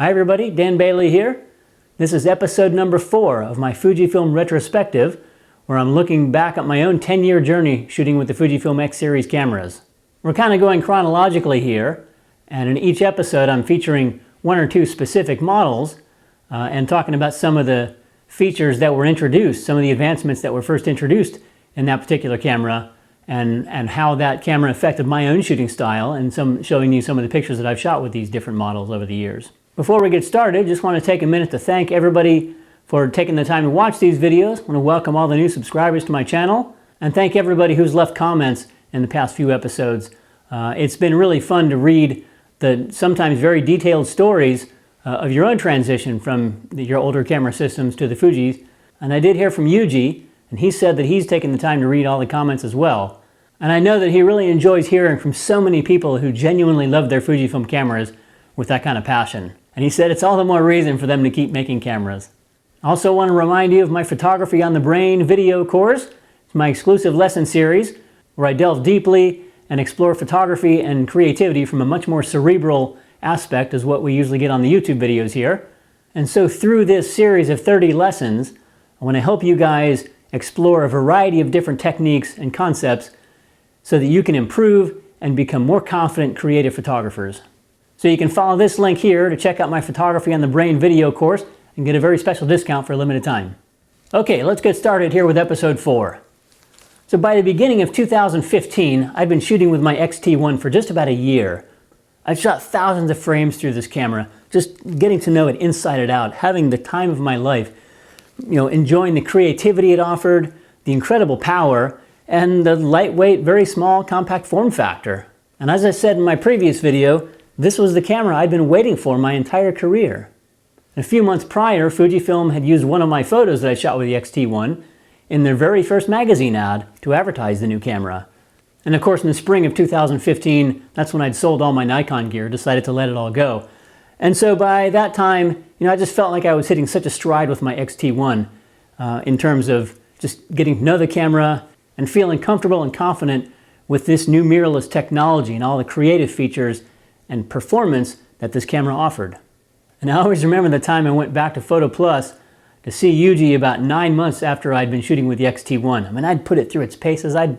Hi everybody, Dan Bailey here. This is episode number 4 of my Fujifilm retrospective, where I'm looking back at my own 10-year journey shooting with the Fujifilm X Series cameras. We're kind of going chronologically here, and in each episode I'm featuring one or two specific models and talking about some of the features that were introduced, some of the advancements that were first introduced in that particular camera, and how that camera affected my own shooting style, and showing you some of the pictures that I've shot with these different models over the years. Before we get started, just want to take a minute to thank everybody for taking the time to watch these videos. I want to welcome all the new subscribers to my channel, and thank everybody who's left comments in the past few episodes. It's been really fun to read the sometimes very detailed stories of your own transition from your older camera systems to the Fujis. And I did hear from Yuji, and he said that he's taken the time to read all the comments as well. And I know that he really enjoys hearing from so many people who genuinely love their Fujifilm cameras with that kind of passion. And he said it's all the more reason for them to keep making cameras. I also want to remind you of my Photography on the Brain video course. It's my exclusive lesson series where I delve deeply and explore photography and creativity from a much more cerebral aspect as what we usually get on the YouTube videos here. And so through this series of 30 lessons, I want to help you guys explore a variety of different techniques and concepts so that you can improve and become more confident creative photographers. So you can follow this link here to check out my Photography on the Brain video course and get a very special discount for a limited time. Okay, let's get started here with episode 4. So by the beginning of 2015, I've been shooting with my X-T10 for just about a year. I've shot thousands of frames through this camera, just getting to know it inside and out, having the time of my life, enjoying the creativity it offered, the incredible power, and the lightweight, very small, compact form factor. And as I said in my previous video, this was the camera I'd been waiting for my entire career. A few months prior, Fujifilm had used one of my photos that I shot with the X-T10 in their very first magazine ad to advertise the new camera. And of course, in the spring of 2015, that's when I'd sold all my Nikon gear, decided to let it all go. And so by that time, I just felt like I was hitting such a stride with my X-T10 in terms of just getting to know the camera and feeling comfortable and confident with this new mirrorless technology and all the creative features and performance that this camera offered. And I always remember the time I went back to Photo Plus to see Yuji about 9 months after I'd been shooting with the X-T10. I mean, I'd put it through its paces. I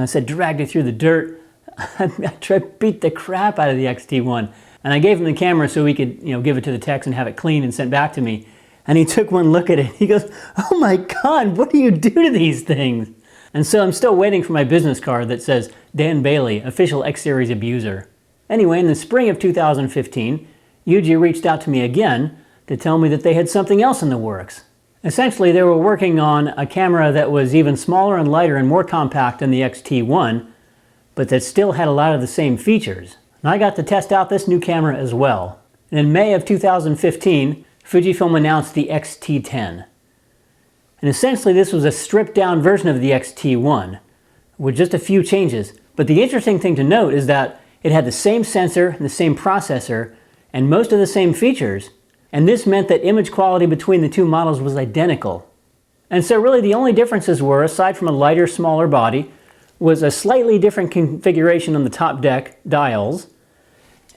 said dragged it through the dirt. I tried to beat the crap out of the X-T10. And I gave him the camera so he could, give it to the techs and have it cleaned and sent back to me. And he took one look at it. He goes, "Oh my God, what do you do to these things?" And so I'm still waiting for my business card that says, Dan Bailey, official X Series abuser. Anyway, in the spring of 2015, Yuji reached out to me again to tell me that they had something else in the works. Essentially, they were working on a camera that was even smaller and lighter and more compact than the X-T10, but that still had a lot of the same features. And I got to test out this new camera as well. And in May of 2015, Fujifilm announced the X-T10. And essentially this was a stripped down version of the X-T10 with just a few changes. But the interesting thing to note is that it had the same sensor and the same processor and most of the same features. And this meant that image quality between the two models was identical. And so really the only differences were, aside from a lighter, smaller body, was a slightly different configuration on the top deck dials,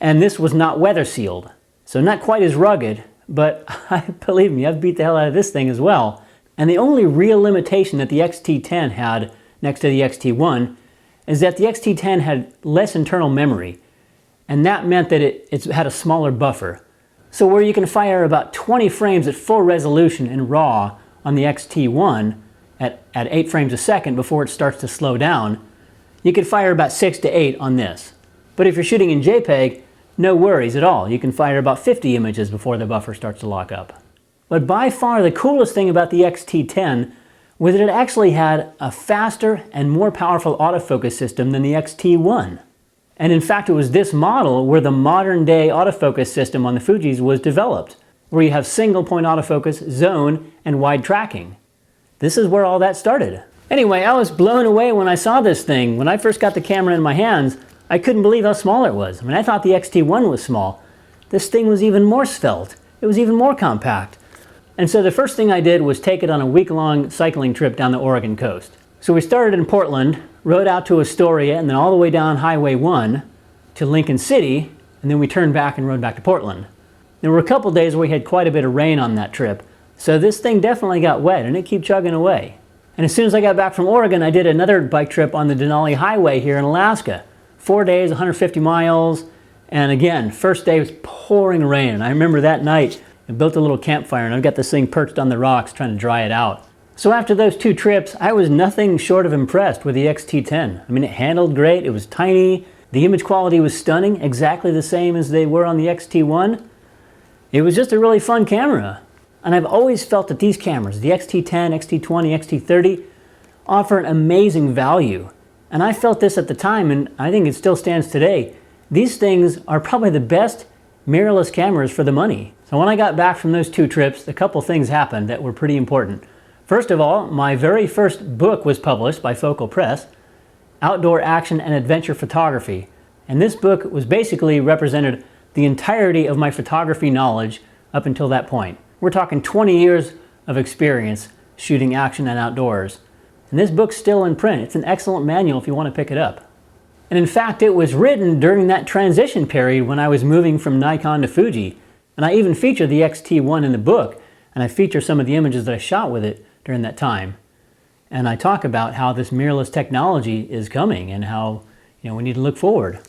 and this was not weather sealed. So not quite as rugged, but believe me, I've beat the hell out of this thing as well. And the only real limitation that the X-T10 had next to the X-T10 is that the X-T10 had less internal memory, and that meant that it had a smaller buffer. So where you can fire about 20 frames at full resolution in RAW on the X-T10 at 8 frames a second before it starts to slow down, you could fire about 6 to 8 on this. But if you're shooting in JPEG, no worries at all. You can fire about 50 images before the buffer starts to lock up. But by far the coolest thing about the X-T10 was that it actually had a faster and more powerful autofocus system than the X-T10. And in fact, it was this model where the modern day autofocus system on the Fujis was developed, where you have single point autofocus, zone, and wide tracking. This is where all that started. Anyway, I was blown away when I saw this thing. When I first got the camera in my hands, I couldn't believe how small it was. I mean, I thought the X-T10 was small. This thing was even more svelte. It was even more compact. And so the first thing I did was take it on a week-long cycling trip down the Oregon coast. So we started in Portland, rode out to Astoria, and then all the way down Highway 1 to Lincoln City, and then we turned back and rode back to Portland. There were a couple days where we had quite a bit of rain on that trip, so this thing definitely got wet and it kept chugging away. And as soon as I got back from Oregon, I did another bike trip on the Denali Highway here in Alaska. 4 days, 150 miles, and again, first day was pouring rain. And I remember that night, I built a little campfire and I've got this thing perched on the rocks trying to dry it out. So after those 2 trips, I was nothing short of impressed with the X-T10. I mean, it handled great, it was tiny, the image quality was stunning, exactly the same as they were on the X-T1. It was just a really fun camera. And I've always felt that these cameras, the X-T10, X-T20, X-T30, offer an amazing value. And I felt this at the time, and I think it still stands today. These things are probably the best mirrorless cameras for the money. So when I got back from those 2 trips, a couple things happened that were pretty important. First of all, my very first book was published by Focal Press, Outdoor Action and Adventure Photography. And this book was basically represented the entirety of my photography knowledge up until that point. We're talking 20 years of experience shooting action and outdoors. And this book's still in print. It's an excellent manual if you want to pick it up. And in fact, it was written during that transition period when I was moving from Nikon to Fuji. And I even feature the X-T1 in the book, and I feature some of the images that I shot with it during that time. And I talk about how this mirrorless technology is coming and how, we need to look forward.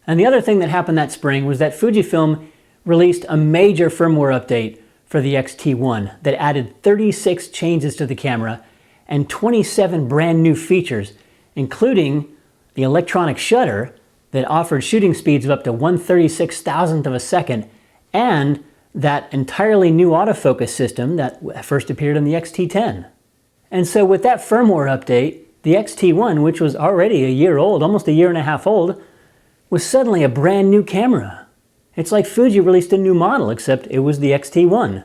And the other thing that happened that spring was that Fujifilm released a major firmware update for the X-T1 that added 36 changes to the camera and 27 brand new features, including the electronic shutter that offered shooting speeds of up to 1/36,000th of a second, and that entirely new autofocus system that first appeared in the X-T10. And so with that firmware update, the X-T1, which was already a year old, almost a year and a half old, was suddenly a brand new camera. It's like Fuji released a new model, except it was the X-T1.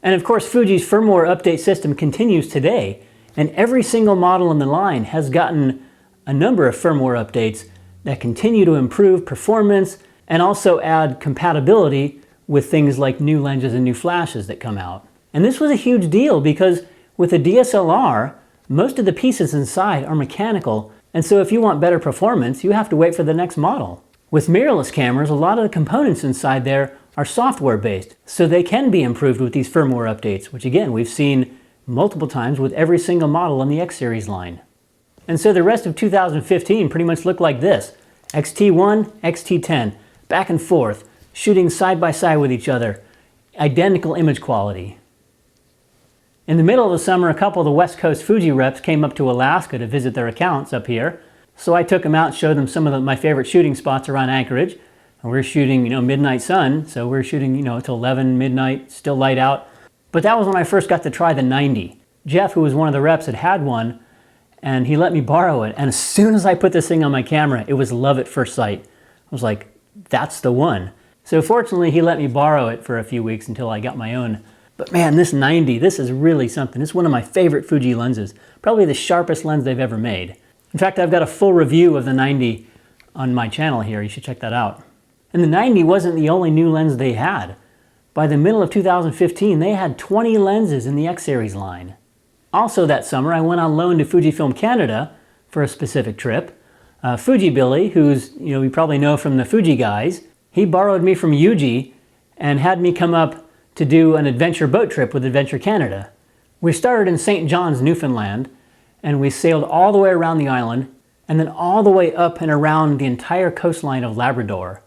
And of course, Fuji's firmware update system continues today, and every single model in the line has gotten a number of firmware updates that continue to improve performance and also add compatibility with things like new lenses and new flashes that come out. And this was a huge deal because with a DSLR, most of the pieces inside are mechanical, and so if you want better performance, you have to wait for the next model. With mirrorless cameras, a lot of the components inside there are software-based, so they can be improved with these firmware updates, which again, we've seen multiple times with every single model in the X Series line. And so the rest of 2015 pretty much looked like this. X-T1, X-T10, back and forth, shooting side by side with each other, identical image quality. In the middle of the summer, a couple of the West Coast Fuji reps came up to Alaska to visit their accounts up here. So I took them out and showed them some of my favorite shooting spots around Anchorage. And we're shooting, midnight sun, so we're shooting, till 11, midnight, still light out. But that was when I first got to try the 90. Jeff, who was one of the reps, had one, and he let me borrow it. And as soon as I put this thing on my camera, it was love at first sight. I was like, that's the one. So fortunately, he let me borrow it for a few weeks until I got my own. But man, this 90, this is really something. It's one of my favorite Fuji lenses, probably the sharpest lens they've ever made. In fact, I've got a full review of the 90 on my channel here. You should check that out. And the 90 wasn't the only new lens they had. By the middle of 2015, they had 20 lenses in the X Series line. Also that summer, I went on loan to Fujifilm Canada for a specific trip. Fuji Billy, who's, you probably know from the Fuji guys, he borrowed me from Yuji and had me come up to do an adventure boat trip with Adventure Canada. We started in St. John's, Newfoundland, and we sailed all the way around the island and then all the way up and around the entire coastline of Labrador.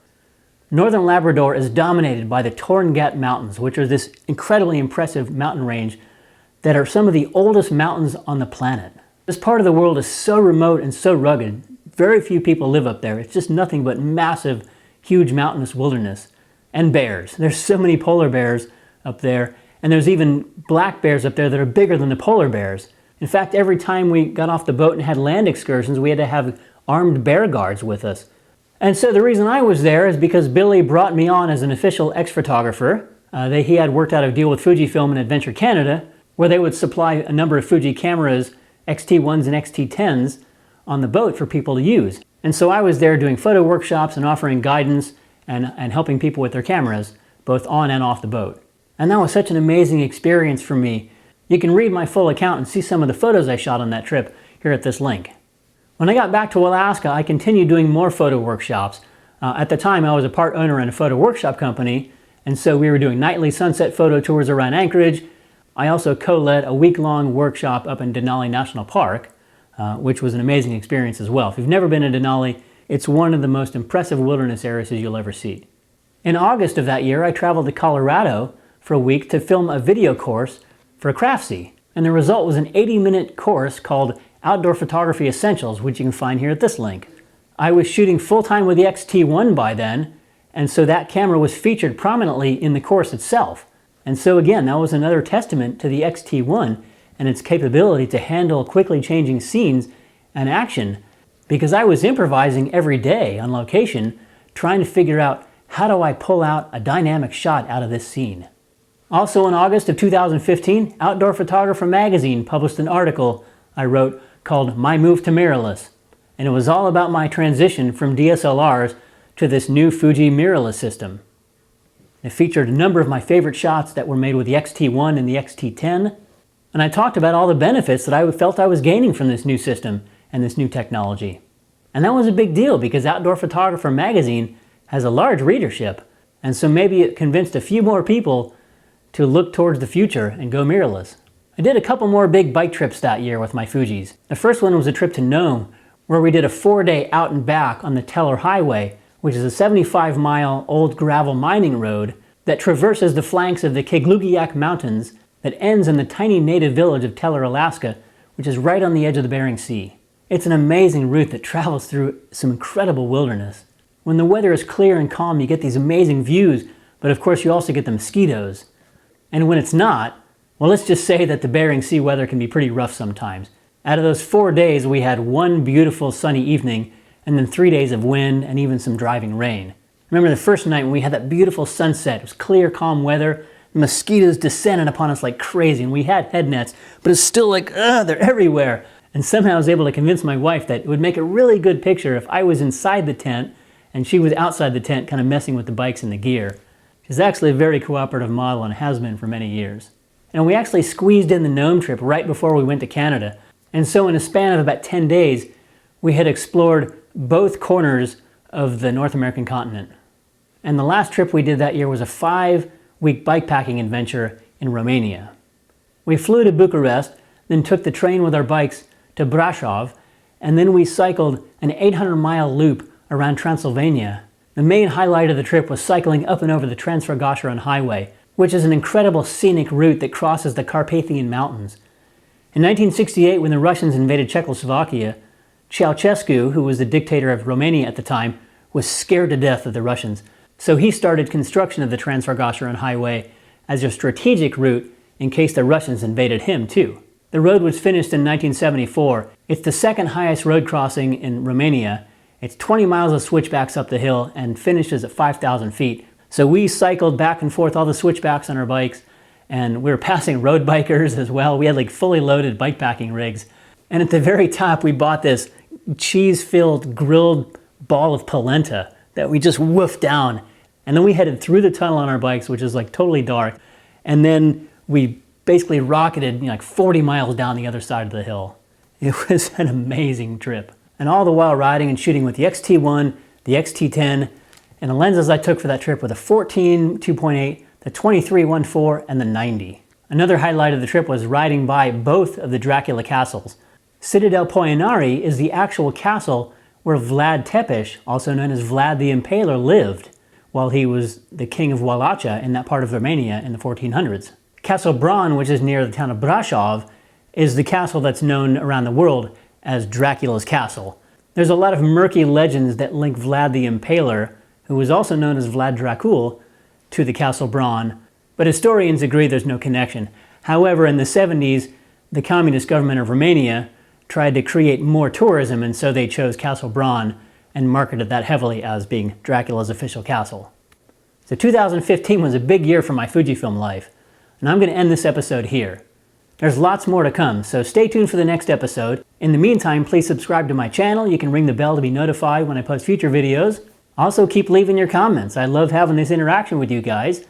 Northern Labrador is dominated by the Torngat Mountains, which are this incredibly impressive mountain range that are some of the oldest mountains on the planet. This part of the world is so remote and so rugged. Very few people live up there. It's just nothing but massive, huge mountainous wilderness. And bears. There's so many polar bears up there, and there's even black bears up there that are bigger than the polar bears. In fact, every time we got off the boat and had land excursions, we had to have armed bear guards with us. And so the reason I was there is because Billy brought me on as an official X photographer. He had worked out a deal with Fujifilm and Adventure Canada, where they would supply a number of Fuji cameras, X-T1s and X-T10s, on the boat for people to use. And so I was there doing photo workshops and offering guidance and helping people with their cameras, both on and off the boat. And that was such an amazing experience for me. You can read my full account and see some of the photos I shot on that trip here at this link. When I got back to Alaska, I continued doing more photo workshops. At the time, I was a part owner in a photo workshop company, And so we were doing nightly sunset photo tours around Anchorage. I also co-led a week-long workshop up in Denali National Park, which was an amazing experience as well. If you've never been to Denali, it's one of the most impressive wilderness areas you'll ever see. In August of that year, I traveled to Colorado for a week to film a video course for a Craftsy. And the result was an 80-minute course called Outdoor Photography Essentials, which you can find here at this link. I was shooting full-time with the X-T10 by then, and so that camera was featured prominently in the course itself. And so again, that was another testament to the X-T10 and its capability to handle quickly changing scenes and action, because I was improvising every day on location, trying to figure out how do I pull out a dynamic shot out of this scene. Also in August of 2015, Outdoor Photographer magazine published an article I wrote called My Move to Mirrorless, and it was all about my transition from DSLRs to this new Fuji mirrorless system. It featured a number of my favorite shots that were made with the X-T1 and the X-T10, and I talked about all the benefits that I felt I was gaining from this new system and this new technology. And that was a big deal because Outdoor Photographer magazine has a large readership, and so maybe it convinced a few more people to look towards the future and go mirrorless. I did a couple more big bike trips that year with my Fujis. The first one was a trip to Nome, where we did a 4-day out and back on the Teller Highway, which is a 75-mile old gravel mining road that traverses the flanks of the Keglugiak Mountains that ends in the tiny native village of Teller, Alaska, which is right on the edge of the Bering Sea. It's an amazing route that travels through some incredible wilderness. When the weather is clear and calm, you get these amazing views, but of course you also get the mosquitoes. And when it's not, well, let's just say that the Bering Sea weather can be pretty rough sometimes. Out of those 4 days, we had one beautiful sunny evening, and then 3 days of wind and even some driving rain. Remember the first night when we had that beautiful sunset, it was clear, calm weather, the mosquitoes descended upon us like crazy, and we had head nets, but it's still like, they're everywhere. And somehow I was able to convince my wife that it would make a really good picture if I was inside the tent and she was outside the tent kind of messing with the bikes and the gear. She's actually a very cooperative model and has been for many years. And we actually squeezed in the Nome trip right before we went to Canada. And so in a span of about 10 days, we had explored both corners of the North American continent. And the last trip we did that year was a 5-week bikepacking adventure in Romania. We flew to Bucharest, then took the train with our bikes to Brașov, and then we cycled an 800-mile loop around Transylvania. The main highlight of the trip was cycling up and over the Transfargoșan Highway, which is an incredible scenic route that crosses the Carpathian Mountains. In 1968, when the Russians invaded Czechoslovakia, Ceausescu, who was the dictator of Romania at the time, was scared to death of the Russians. So he started construction of the Transfargoșan Highway as a strategic route in case the Russians invaded him too. The road was finished in 1974. It's the second highest road crossing in Romania. It's 20 miles of switchbacks up the hill and finishes at 5,000 feet. So we cycled back and forth all the switchbacks on our bikes, and we were passing road bikers as well. We had like fully loaded bikepacking rigs. And at the very top, we bought this cheese-filled grilled ball of polenta that we just woofed down. And then we headed through the tunnel on our bikes, which is like totally dark. And then we basically rocketed like 40 miles down the other side of the hill. It was an amazing trip. And all the while riding and shooting with the X-T1, the X-T10, and the lenses I took for that trip were the 14 2.8, the 23 1.4, and the 90. Another highlight of the trip was riding by both of the Dracula castles. Citadel Poianari is the actual castle where Vlad Tepes, also known as Vlad the Impaler, lived while he was the king of Wallachia in that part of Romania in the 1400s. Castle Bran, which is near the town of Brașov, is the castle that's known around the world as Dracula's castle. There's a lot of murky legends that link Vlad the Impaler, who was also known as Vlad Dracul, to the Castle Bran, but historians agree there's no connection. However, in the 70s, the communist government of Romania tried to create more tourism, and so they chose Castle Bran and marketed that heavily as being Dracula's official castle. So 2015 was a big year for my Fujifilm life, and I'm going to end this episode here. There's lots more to come, so stay tuned for the next episode. In the meantime, please subscribe to my channel. You can ring the bell to be notified when I post future videos. Also, keep leaving your comments. I love having this interaction with you guys.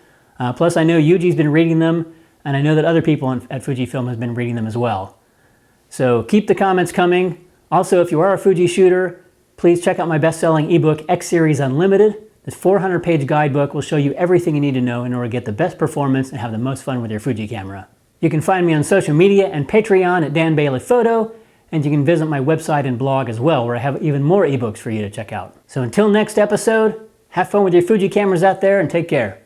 Plus, I know Yuji's been reading them, and I know that other people at Fujifilm have been reading them as well. So keep the comments coming. Also, if you are a Fuji shooter, please check out my best-selling ebook, X Series Unlimited. This 400-page guidebook will show you everything you need to know in order to get the best performance and have the most fun with your Fuji camera. You can find me on social media and Patreon at Dan Bailey Photo, and you can visit my website and blog as well, where I have even more ebooks for you to check out. So until next episode, have fun with your Fuji cameras out there and take care.